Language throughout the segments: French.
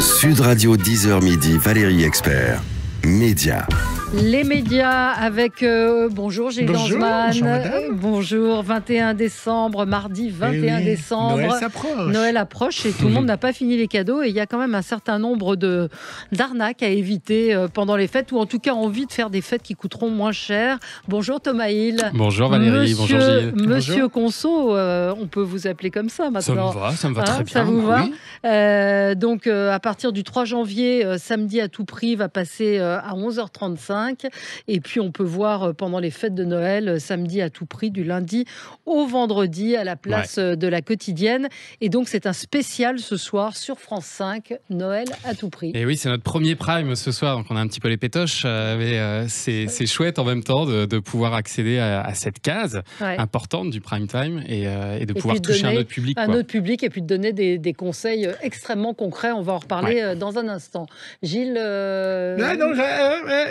Sud Radio 10h midi, Valérie Expert. Média. Les médias avec, bonjour Gilles Lanzmann. Bonjour, 21 décembre, mardi 21 décembre. Noël approche et tout le monde n'a pas fini les cadeaux et il y a quand même un certain nombre d'arnaques à éviter pendant les fêtes ou en tout cas envie de faire des fêtes qui coûteront moins cher. Bonjour Thomas Hill. Bonjour Valérie, bonjour Gilles. Monsieur Conso, on peut vous appeler comme ça maintenant. Ça me va très bien. Ça vous va oui. Donc à partir du 3 janvier, samedi à tout prix va passer à 11h35. Et puis on peut voir pendant les fêtes de Noël, samedi à tout prix, du lundi au vendredi à la place de la quotidienne. Et donc c'est un spécial ce soir sur France 5, Noël à tout prix. Et oui, c'est notre premier prime ce soir, donc on a un petit peu les pétoches, mais c'est chouette en même temps de pouvoir accéder à cette case importante du prime time et de pouvoir toucher un autre public. Un autre public et puis de donner des conseils extrêmement concrets. On va en reparler dans un instant. Gilles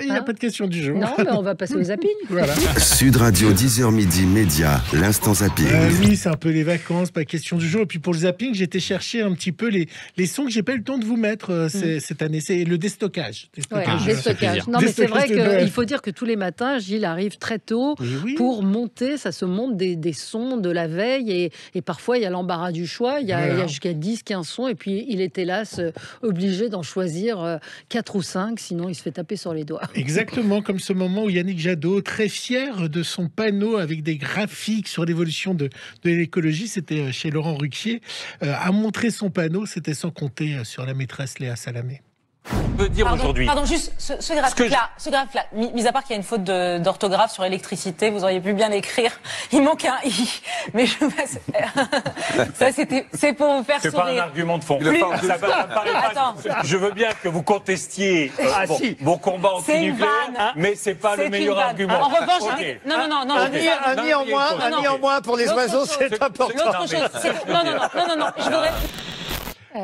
il n'y a pas de question du jour. Non, mais on va passer au zapping. Voilà. Sud Radio 10h midi, Média, l'instant zapping. Oui, c'est un peu les vacances, pas question du jour. Et puis pour le zapping, j'ai été chercher un petit peu les sons que j'ai pas eu le temps de vous mettre cette année. C'est le déstockage. Déstockage. Non, mais c'est vrai qu'il faut dire que tous les matins, Gilles arrive très tôt pour monter. Ça se monte des sons de la veille et parfois il y a l'embarras du choix. Il y a jusqu'à 10-15 sons et puis il est hélas obligé d'en choisir 4 ou 5, sinon il se fait taper sur les doigts. Exactement, comme ce moment où Yannick Jadot, très fier de son panneau avec des graphiques sur l'évolution de l'écologie, c'était chez Laurent Ruquier, a montré son panneau, c'était sans compter sur la maîtresse Léa Salamé. On peut dire aujourd'hui. Pardon, juste ce graphique-là, mis à part qu'il y a une faute d'orthographe sur électricité, vous auriez pu bien l'écrire. Il manque un i. Mais ça, c'est pour vous faire sourire. C'est pas un argument de fond. Ça paraît pas. Je veux bien que vous contestiez vos combats anti-nucléaires, mais c'est pas le meilleur argument. En revanche, un nid en moins pour les oiseaux, c'est important. L'autre chose, non, je voudrais...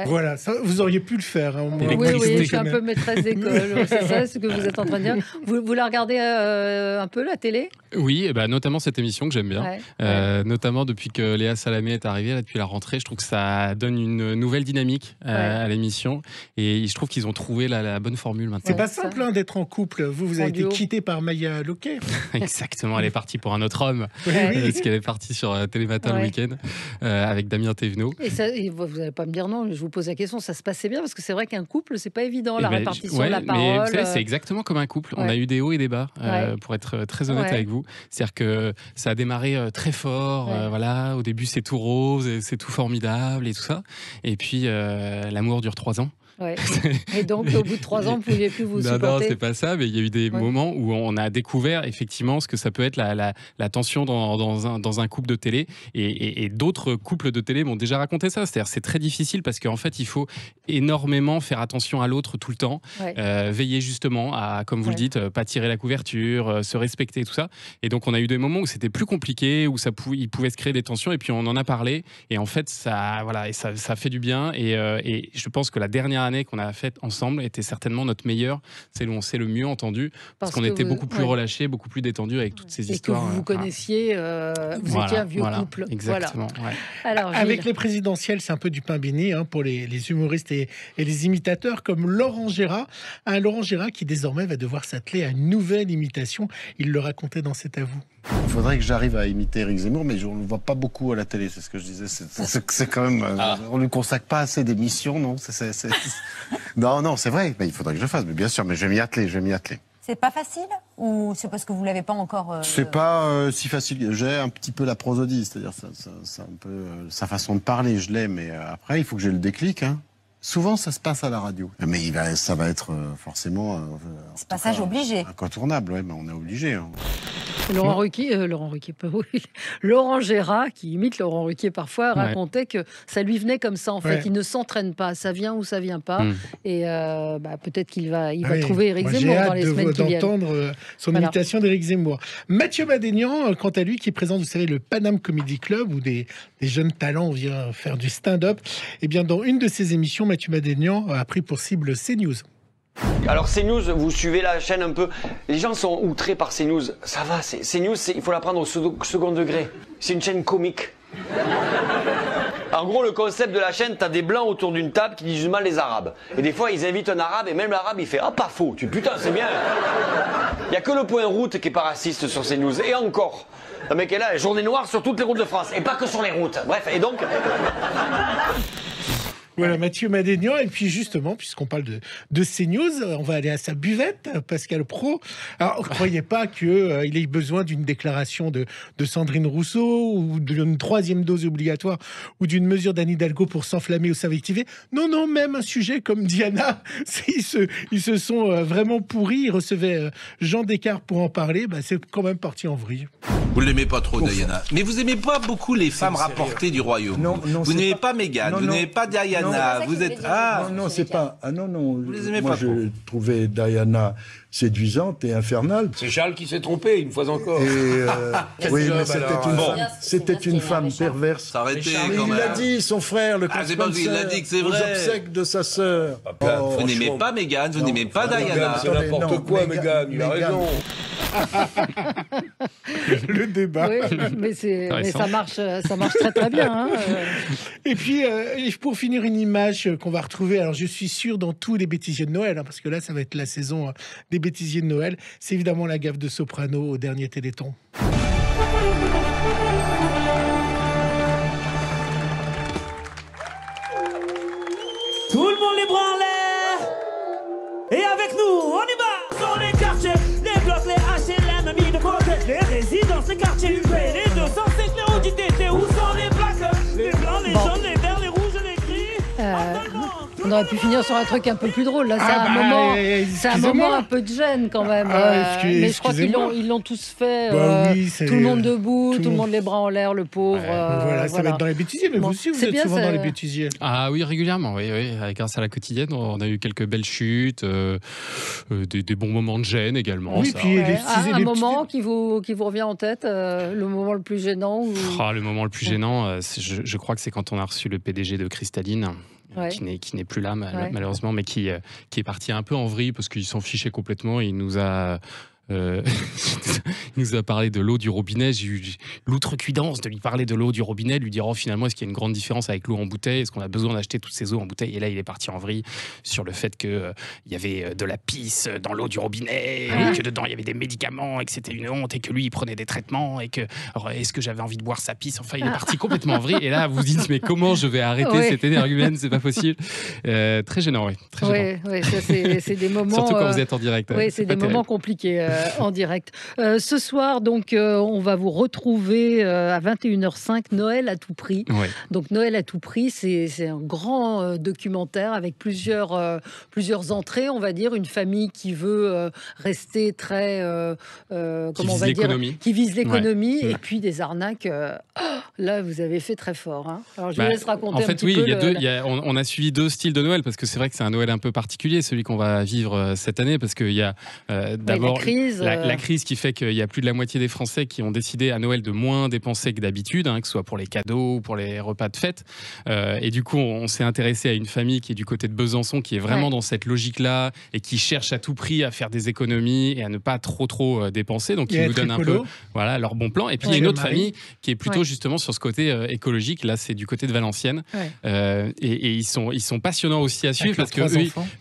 Voilà, ça, vous auriez pu le faire. Oui, je suis un peu maîtresse d'école. C'est ça ce que vous êtes en train de dire. Vous la regardez un peu, la télé ? Oui, notamment cette émission que j'aime bien. Notamment depuis que Léa Salamé est arrivée, depuis la rentrée, je trouve que ça donne une nouvelle dynamique à l'émission. Et je trouve qu'ils ont trouvé la bonne formule maintenant. C'est pas simple d'être en couple. Vous avez été quitté par Maya Loquet. Exactement, elle est partie pour un autre homme. Parce qu'elle est partie sur Télématin le week-end avec Damien Thévenot. Et vous n'allez pas me dire non, je vous pose la question, ça se passait bien parce que c'est vrai qu'un couple, c'est pas évident, la répartition de la parole. Mais vous savez, c'est exactement comme un couple. On a eu des hauts et des bas, pour être très honnête avec vous. C'est-à-dire que ça a démarré très fort. Au début, c'est tout rose, c'est tout formidable et tout ça. Et puis, l'amour dure 3 ans. Et donc, au bout de 3 ans, vous ne pouviez plus vous supporter. Non, c'est pas ça, mais il y a eu des moments où on a découvert effectivement ce que ça peut être la tension dans un couple de télé. Et d'autres couples de télé m'ont déjà raconté ça. C'est-à-dire c'est très difficile parce qu'en fait, il faut énormément faire attention à l'autre tout le temps. Veiller justement à, comme vous le dites, pas tirer la couverture, se respecter, tout ça. Et donc, on a eu des moments où c'était plus compliqué, où il pouvait se créer des tensions. Et puis, on en a parlé. Et en fait, ça fait du bien. Et je pense que la dernière année qu'on a faite ensemble était certainement notre meilleure, celle où on s'est le mieux entendu parce qu'on était beaucoup plus relâchés, beaucoup plus détendus avec toutes ces histoires. Et que vous connaissiez, vous étiez un vieux couple. Exactement. Alors, avec les présidentielles, c'est un peu du pain béni pour les humoristes et les imitateurs comme Laurent Gérard. Laurent Gérard qui désormais va devoir s'atteler à une nouvelle imitation. Il le racontait dans cet avou. Il faudrait que j'arrive à imiter Éric Zemmour, mais on ne le voit pas beaucoup à la télé, c'est ce que je disais. C'est quand même... On ne lui consacre pas assez d'émissions, non Non, c'est vrai, il faudrait que je le fasse, mais bien sûr, mais je vais m'y atteler. C'est pas facile ou c'est parce que vous l'avez pas encore C'est pas si facile. J'ai un petit peu la prosodie, c'est-à-dire c'est un peu sa façon de parler, je l'ai, mais après, il faut que j'ai le déclic. Souvent, ça se passe à la radio. Mais ça va être forcément... c'est passage obligé. Incontournable, mais on est obligé. Laurent Gérard, qui imite Laurent Ruquier parfois, racontait que ça lui venait comme ça, en fait. Il ne s'entraîne pas, ça vient ou ça vient pas. Et peut-être qu'il va trouver Éric Zemmour dans les semaines qui viennent. D'entendre son imitation d'Éric Zemmour. Mathieu Madénian, quant à lui, qui présente, vous savez, le Paname Comedy Club, où des jeunes talents viennent faire du stand-up. Eh bien, dans une de ses émissions, Mathieu Madénian a pris pour cible CNews. Alors CNews, vous suivez la chaîne un peu. Les gens sont outrés par CNews. Ça va, CNews, il faut la prendre au second degré. C'est une chaîne comique. En gros, le concept de la chaîne, t'as des blancs autour d'une table qui disent du mal les arabes. Et des fois, ils invitent un arabe et même l'arabe, il fait ah pas faux. Putain, c'est bien. Il y a que le point route qui est pas raciste sur CNews. Et encore. Le mec est là, journée noire sur toutes les routes de France. Et pas que sur les routes. Bref, et donc... Voilà, Mathieu Madénian. Et puis justement, puisqu'on parle de CNews, on va aller à sa buvette, Pascal Praud. Alors, ne croyez pas qu'il ait besoin d'une déclaration de Sandrine Rousseau ou d'une 3e dose obligatoire ou d'une mesure d'Anne Hidalgo pour s'enflammer ou s'invectiver. Non, non, même un sujet comme Diana, ils se sont vraiment pourris. Ils recevaient Jean Descartes pour en parler. Bah, c'est quand même parti en vrille. Vous ne l'aimez pas trop, Diana. Mais vous n'aimez pas beaucoup les femmes rapportées du royaume. Non, vous n'aimez pas Meghan, vous n'aimez pas Diana. Vous êtes non, c'est pas non. Vous les aimez moi, pas je trop. trouvais Diana séduisante et infernale. C'est Charles qui s'est trompé une fois encore. Et, oui, mais c'était une femme perverse. Arrêtez Mais quand il même. l'a dit, son frère, le c'est pas lui, il l'a dit que c'est vrai. aux obsèques de sa sœur. Vous n'aimez pas Meghan, vous n'aimez pas Diana. C'est n'importe quoi, Meghan, il a raison. Le débat. Oui, mais ça marche très très bien. Hein. Et puis, pour finir, une image qu'on va retrouver, alors je suis sûr dans tous les bêtisiers de Noël, hein, parce que là, ça va être la saison des bêtisiers de Noël, c'est évidemment la gaffe de Soprano au dernier Téléthon. Tout le monde les bras en l'air. Et avec nous, on y va. Sur les quartiers, les blocs, les HLM, mis de côté, les résidences, les quartiers UP, les 205, les routes d'ITT, où sont les plaques, les blancs, les jaunes, les verts, les rouges, les gris. On aurait pu finir sur un truc un peu plus drôle. Là, c'est un moment un peu de gêne quand même. Mais je crois qu'ils l'ont tous fait. Tout le monde debout, tout le monde les bras en l'air, le pauvre. Voilà, ça va être dans les bêtisiers, mais vous aussi, vous êtes souvent dans les bêtisiers. Ah oui, régulièrement, oui. Grâce à la quotidienne, on a eu quelques belles chutes, des bons moments de gêne également. Oui, puis un moment qui vous revient en tête, le moment le plus gênant Le moment le plus gênant, je crois que c'est quand on a reçu le PDG de Cristalline. Qui n'est plus là malheureusement, mais qui est parti un peu en vrille parce qu'il s'en fichait complètement. Il nous a il nous a parlé de l'eau du robinet. J'ai eu l'outrecuidance de lui parler de l'eau du robinet, de lui dire finalement est-ce qu'il y a une grande différence avec l'eau en bouteille, est-ce qu'on a besoin d'acheter toutes ces eaux en bouteille. Et là il est parti en vrille sur le fait que il y avait de la pisse dans l'eau du robinet, et que dedans il y avait des médicaments, et que c'était une honte, et que lui il prenait des traitements, et que est-ce que j'avais envie de boire sa pisse. Enfin il est parti complètement en vrille. Et là vous dites mais comment je vais arrêter cet énergumène, c'est pas possible. Très gênant, très gênant. Oui, ça c'est des moments. Surtout quand vous êtes en direct. Oui, c'est des moments compliqués. En direct. Ce soir, donc, on va vous retrouver à 21h05, Noël à tout prix. Ouais. Donc, Noël à tout prix, c'est un grand documentaire avec plusieurs entrées, on va dire. Une famille qui veut rester très... comment on va dire, qui vise l'économie, et puis des arnaques. Là, vous avez fait très fort. Hein. Alors, je vous laisse raconter un petit peu. On a suivi deux styles de Noël, parce que c'est vrai que c'est un Noël un peu particulier, celui qu'on va vivre cette année, parce qu'il y a d'abord la crise qui fait qu'il y a plus de la moitié des Français qui ont décidé à Noël de moins dépenser que d'habitude, que ce soit pour les cadeaux ou pour les repas de fête. Et du coup, on s'est intéressé à une famille qui est du côté de Besançon, qui est vraiment dans cette logique-là et qui cherche à tout prix à faire des économies et à ne pas trop dépenser. Donc, ils nous donnent un peu leur bon plan. Et puis, il y a une autre famille qui est plutôt justement sur ce côté écologique. Là, c'est du côté de Valenciennes. Et ils sont passionnants aussi à suivre, parce que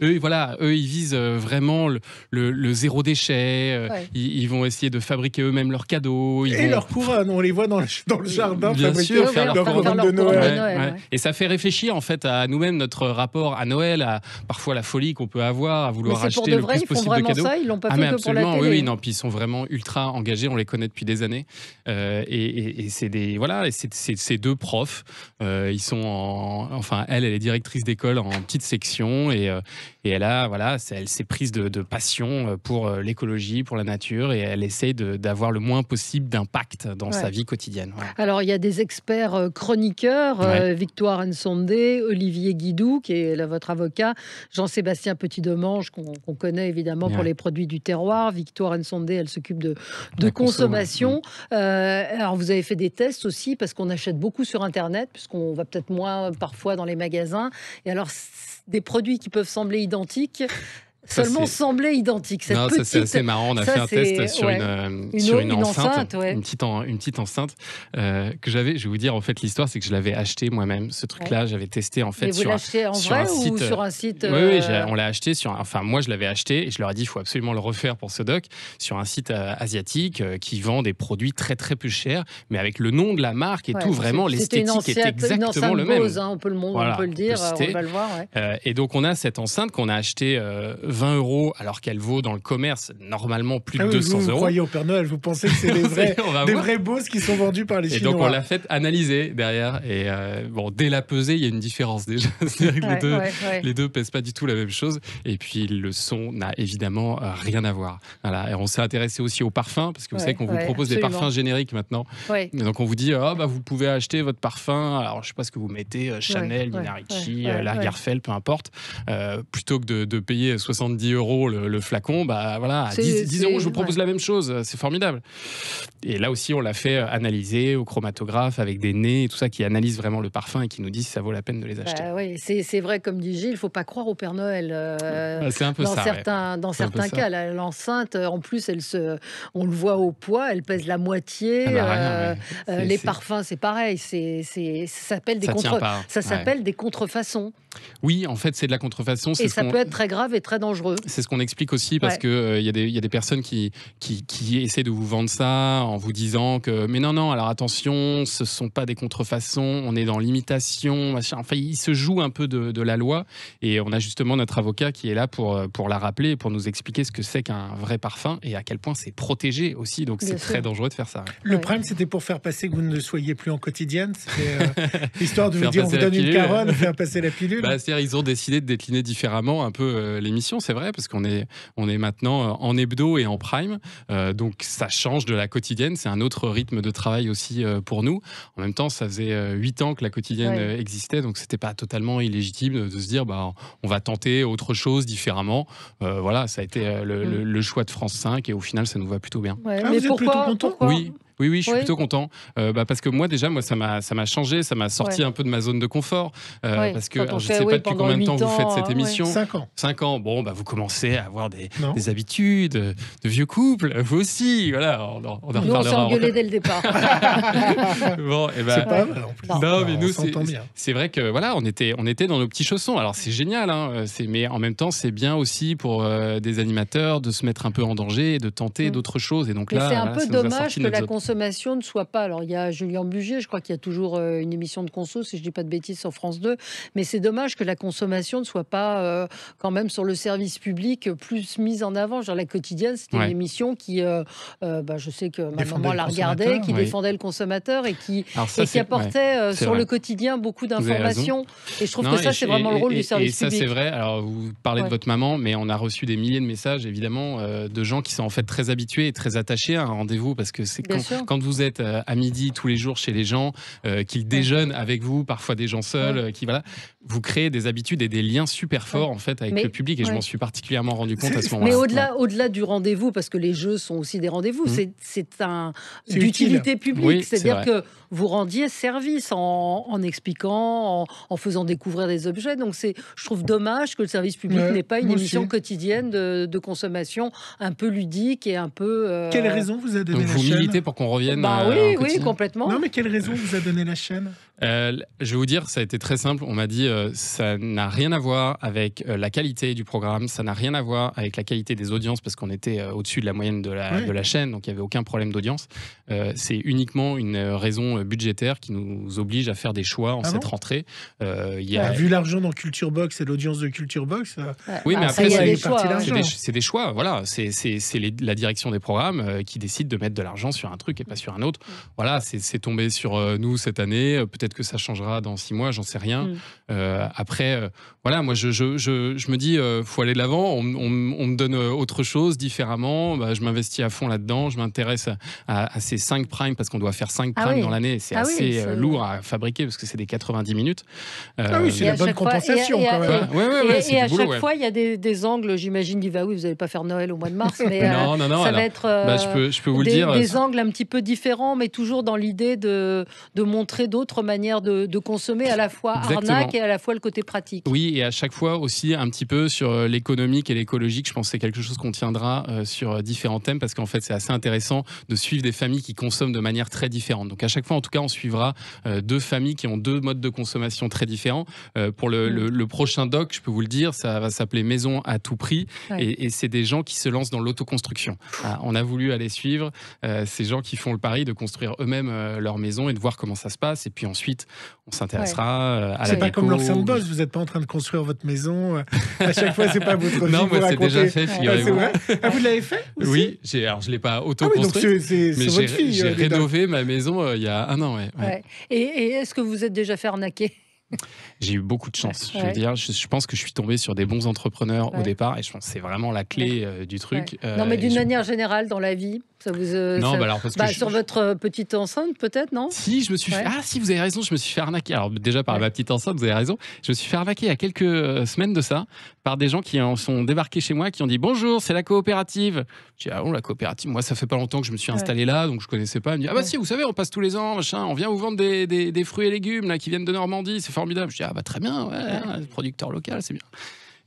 eux, ils visent vraiment le zéro déchet. Ils vont essayer de fabriquer eux-mêmes leurs cadeaux. Leurs couronnes, on les voit dans le jardin. Bien sûr, faire leur couronne de Noël. Et ça fait réfléchir en fait à nous-mêmes, notre rapport à Noël, à parfois la folie qu'on peut avoir, à vouloir acheter le plus possible de cadeaux. Ça, ils l'ont pas fait que pour la télé. Oui, non, puis ils sont vraiment ultra engagés, on les connaît depuis des années. Et c'est deux profs. Ils sont elle est directrice d'école en petite section, et elle s'est prise de passion pour l'écologie, pour la nature, et elle essaye d'avoir le moins possible d'impact dans sa vie quotidienne. Voilà. Alors, il y a des experts chroniqueurs, Victoire Nsondé, Olivier Guidou, qui est votre avocat, Jean-Sébastien Petit-Demange, qu'on connaît évidemment pour les produits du terroir. Victoire Nsondé, elle s'occupe de consommation. Alors, vous avez fait des tests aussi, parce qu'on achète beaucoup sur Internet, puisqu'on va peut-être moins parfois dans les magasins. Et alors, des produits qui peuvent sembler identiques, seulement semblait identique. Non, ça c'est assez marrant. On a fait un test sur une enceinte, une petite enceinte que j'avais. Je vais vous dire, en fait, l'histoire, c'est que je l'avais acheté moi-même. Ce truc-là, j'avais testé en fait. Mais vous l'achetez en vrai ou sur un site Oui, on l'a acheté sur. Enfin, moi, je l'avais acheté et je leur ai dit, il faut absolument le refaire pour ce doc sur un site asiatique qui vend des produits très très peu chers, mais avec le nom de la marque et tout. Vraiment, l'esthétique est exactement le même. On peut le dire, on va le voir. Et donc, on a cette enceinte qu'on a achetée 20 € alors qu'elle vaut dans le commerce normalement plus de 200 €. Vous croyez au Père Noël, vous pensez que c'est des vrais Bose qui sont vendus par les Chinois. Et donc on l'a fait analyser derrière et dès la pesée il y a une différence déjà. Les deux pèsent pas du tout la même chose et puis le son n'a évidemment rien à voir. Voilà. Et on s'est intéressé aussi aux parfums parce que vous savez qu'on vous propose des parfums génériques maintenant. Et donc on vous dit vous pouvez acheter votre parfum. Alors je sais pas ce que vous mettez, Chanel, Nina Ricci, Lagerfeld, peu importe. Plutôt que de payer 70 € le flacon, à 10 € je vous propose la même chose, c'est formidable. Et là aussi on l'a fait analyser au chromatographe avec des nez et tout ça qui analyse vraiment le parfum et qui nous dit si ça vaut la peine de les acheter. Oui, c'est vrai comme dit Gilles, il ne faut pas croire au Père Noël. C'est un peu dans certains cas, l'enceinte, en plus, on le voit au poids, elle pèse la moitié. Les parfums, c'est pareil, ça s'appelle des contrefaçons. Oui, en fait, c'est de la contrefaçon. Et ça peut être très grave et très dangereux. C'est ce qu'on explique aussi parce que y a des personnes qui essaient de vous vendre ça en vous disant que mais non, alors attention, ce sont pas des contrefaçons, on est dans l'imitation, machin. Enfin, ils se jouent un peu de la loi et on a justement notre avocat qui est là pour la rappeler, pour nous expliquer ce que c'est qu'un vrai parfum et à quel point c'est protégé aussi. Donc c'est très dangereux de faire ça. Le prime, c'était pour faire passer que vous ne soyez plus en quotidienne. C'était histoire de vous dire on vous donne une caronne, faire passer la pilule. C'est-à-dire ils ont décidé de décliner différemment un peu l'émission, c'est vrai, parce qu'on est maintenant en hebdo et en prime, donc ça change de la quotidienne, c'est un autre rythme de travail aussi pour nous. En même temps, ça faisait 8 ans que la quotidienne existait, donc c'était pas totalement illégitime de se dire on va tenter autre chose différemment. Voilà, ça a été le choix de France 5 et au final ça nous va plutôt bien. Mais vous êtes plutôt content ? Oui, je suis plutôt content. Parce que moi, ça m'a changé, ça m'a sorti un peu de ma zone de confort. Parce que je ne sais pas depuis combien de temps vous faites cette émission. 5 ans. 5 ans. Bon, vous commencez à avoir des habitudes de vieux couple. Vous aussi. Voilà, on en reparlera. Nous, on s'est engueulés dès le départ. Bon, c'est pas vrai. Non, mais nous, c'est vrai que voilà, on était dans nos petits chaussons. Alors, c'est génial, mais en même temps, c'est bien aussi pour des animateurs de se mettre un peu en danger et de tenter d'autres choses. Et donc là, c'est un peu dommage que la consommation ne soit pas. Alors, il y a Julien Bugier, je crois qu'il y a toujours une émission de conso, si je ne dis pas de bêtises, sur France 2. Mais c'est dommage que la consommation ne soit pas, quand même, sur le service public, plus mise en avant. Genre, la quotidienne, c'était une émission qui, je sais que ma maman la regardait, qui défendait le consommateur et qui apportait sur le quotidien beaucoup d'informations. Et je trouve que ça, c'est vraiment le rôle du service public. Et ça, c'est vrai. Alors, vous parlez de votre maman, mais on a reçu des milliers de messages, évidemment, de gens qui sont en fait très habitués et très attachés à un rendez-vous parce que c'est quand vous êtes à midi tous les jours chez les gens, qu'ils déjeunent avec vous, parfois des gens seuls, vous créez des habitudes et des liens super forts en fait avec le public et je m'en suis particulièrement rendu compte à ce moment-là. Mais au-delà du rendez-vous, parce que les jeux sont aussi des rendez-vous, c'est d'utilité publique, c'est-à-dire que vous rendiez service en expliquant, en faisant découvrir des objets. Donc je trouve dommage que le service public n'ait pas une émission quotidienne de consommation un peu ludique et un peu... Quelle raison vous a donné la chaîne ? Vous militez pour qu'on revienne oui, complètement. Non, mais quelle raison vous a donné la chaîne ? Je vais vous dire, ça a été très simple. On m'a dit, ça n'a rien à voir avec la qualité du programme, ça n'a rien à voir avec la qualité des audiences, parce qu'on était au-dessus de la moyenne de la chaîne, donc il n'y avait aucun problème d'audience. C'est uniquement une raison budgétaire qui nous oblige à faire des choix en cette rentrée. Vu l'argent dans Culture Box et l'audience de Culture Box, oui, mais après, c'est des choix. Voilà, c'est la direction des programmes qui décide de mettre de l'argent sur un truc et pas sur un autre. Voilà, c'est tombé sur nous cette année. Peut-être que ça changera dans 6 mois, j'en sais rien. Après, voilà, moi je me dis, faut aller de l'avant. On me donne autre chose différemment. Je m'investis à fond là-dedans. Je m'intéresse à ces 5 primes parce qu'on doit faire 5 primes dans l'année. C'est assez lourd à fabriquer parce que c'est des 90 minutes. C'est la bonne compensation quand même. Et à chaque fois, il y a des angles. J'imagine, vous n'allez pas faire Noël au mois de mars, mais non, ça va être je peux vous le dire. Des angles un petit peu différents, mais toujours dans l'idée de montrer d'autres manières manière de consommer, à la fois arnaque et à la fois le côté pratique. Oui, et à chaque fois aussi un petit peu sur l'économique et l'écologique. Je pense que c'est quelque chose qu'on tiendra sur différents thèmes, parce qu'en fait, c'est assez intéressant de suivre des familles qui consomment de manière très différente. Donc à chaque fois, en tout cas, on suivra deux familles qui ont deux modes de consommation très différents. Pour le prochain doc, je peux vous le dire, ça va s'appeler Maison à tout prix. Ouais. Et c'est des gens qui se lancent dans l'autoconstruction. On a voulu aller suivre ces gens qui font le pari de construire eux-mêmes leur maison et de voir comment ça se passe. Et puis ensuite, on s'intéressera à la déco. C'est pas comme l'ancien boss, vous n'êtes pas en train de construire votre maison. À chaque fois, c'est pas votre vie. Non, moi, c'est déjà fait, c'est vrai. Vous l'avez fait aussi? Oui, alors je ne l'ai pas auto-construit, mais j'ai rénové ma maison il y a 1 an. Ouais. Et est-ce que vous êtes déjà fait arnaquer? J'ai eu beaucoup de chance, je veux dire. Je pense que je suis tombé sur des bons entrepreneurs au départ, et je pense que c'est vraiment la clé du truc. Non, mais d'une manière générale, dans la vie, ça vous... non, ça... alors parce que sur votre petite enceinte, peut-être, non? Si, je me suis fait... Ah si, vous avez raison, je me suis fait arnaquer. Alors déjà, par ma petite enceinte, vous avez raison. Je me suis fait arnaquer il y a quelques semaines de ça, par des gens qui en sont débarqués chez moi, qui ont dit « Bonjour, c'est la coopérative ». Je dis « Ah bon, la coopérative, moi, ça fait pas longtemps que je me suis installé là, donc je connaissais pas. » Elle me dit « Ah bah si, vous savez, on passe tous les ans, machin, on vient vous vendre des fruits et légumes là, qui viennent de Normandie, c'est formidable. » Je dis « Ah bah très bien, producteur local, c'est bien. »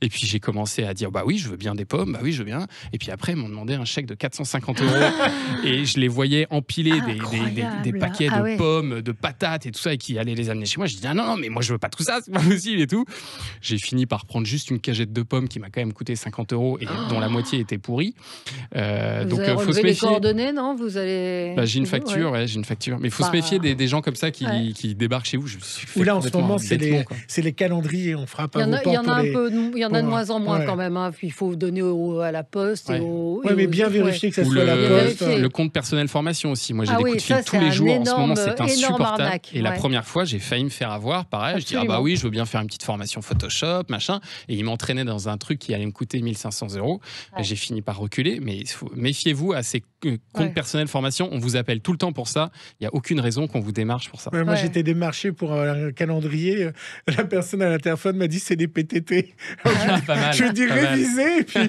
Et puis j'ai commencé à dire bah oui, je veux bien des pommes, bah oui, je veux bien. Et puis après, ils m'ont demandé un chèque de 450 € et je les voyais empiler des paquets de pommes, de patates et tout ça, et qui allaient les amener chez moi. Je dis ah non, mais moi je veux pas tout ça, c'est pas possible et tout. J'ai fini par prendre juste une cagette de pommes qui m'a quand même coûté 50 € et dont la moitié était pourrie. Vous allez relever les coordonnées, non? Vous allez. Bah, j'ai une facture, j'ai une facture. Mais il faut se méfier des gens comme ça qui débarquent chez vous. Je me suis fait là en ce moment, c'est les calendriers, on frappe à vos portes. Il y en a un peu. Il y en a de moins en moins quand même. Hein. Il faut donner à la poste. Oui, mais bien vérifier que ça soit la poste. Le compte personnel formation aussi. Moi, j'ai des coups de fil tous les jours. En ce moment, c'est insupportable. Et la première fois, j'ai failli me faire avoir. Pareil, je dis ah bah oui, je veux bien faire une petite formation Photoshop, machin. Et ils m'entraînaient dans un truc qui allait me coûter 1 500 €. J'ai fini par reculer. Mais méfiez-vous à ces comptes personnels formation. On vous appelle tout le temps pour ça. Il n'y a aucune raison qu'on vous démarche pour ça. Moi, j'étais démarché pour un calendrier. La personne à l'interphone m'a dit c'est des PTT. Pas mal. Je dis réviser et puis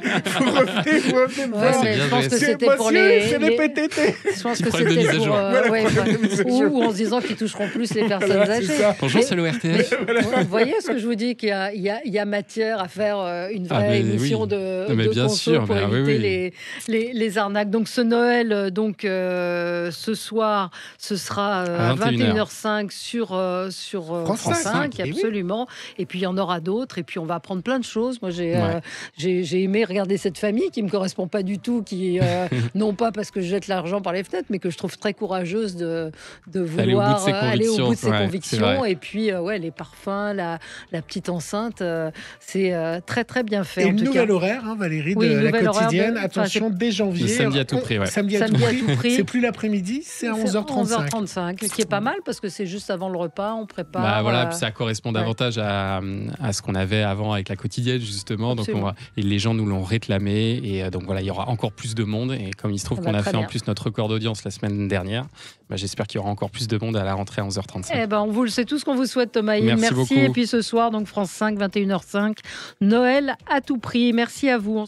vous revenez. Je pense que c'était pour les PTT. Je pense que c'était pour ou en se disant qu'ils toucheront plus les personnes âgées. Bonjour, c'est l'ORTF. Vous voyez ce que je vous dis, qu'il y a matière à faire une vraie émission de conso pour éviter les arnaques. Donc ce Noël, ce soir, ce sera à 21h05 sur France 5, absolument. Et puis il y en aura d'autres. Et puis on va apprendre plein de choses. Moi, j'ai aimé regarder cette famille qui me correspond pas du tout, qui non pas parce que je jette l'argent par les fenêtres, mais que je trouve très courageuse de vouloir aller au bout de ses convictions. Et puis les parfums, la petite enceinte, c'est très très bien fait. Et une nouvelle horaire, Valérie, de la quotidienne. Attention, dès janvier. Samedi à tout prix. Samedi à tout prix. C'est plus l'après-midi, c'est à 11h35. 11h35, qui est pas mal parce que c'est juste avant le repas, on prépare. Bah voilà, puis ça correspond davantage à ce qu'on avait avant avec la quotidienne justement. Donc et les gens nous l'ont réclamé et donc voilà, il y aura encore plus de monde. Et comme il se trouve qu'on a fait en plus notre record d'audience la semaine dernière, j'espère qu'il y aura encore plus de monde à la rentrée à 11h35. On vous le sait tout ce qu'on vous souhaite, Thomas. Merci beaucoup. Et puis ce soir, donc France 5, 21h05, Noël à tout prix. Merci à vous.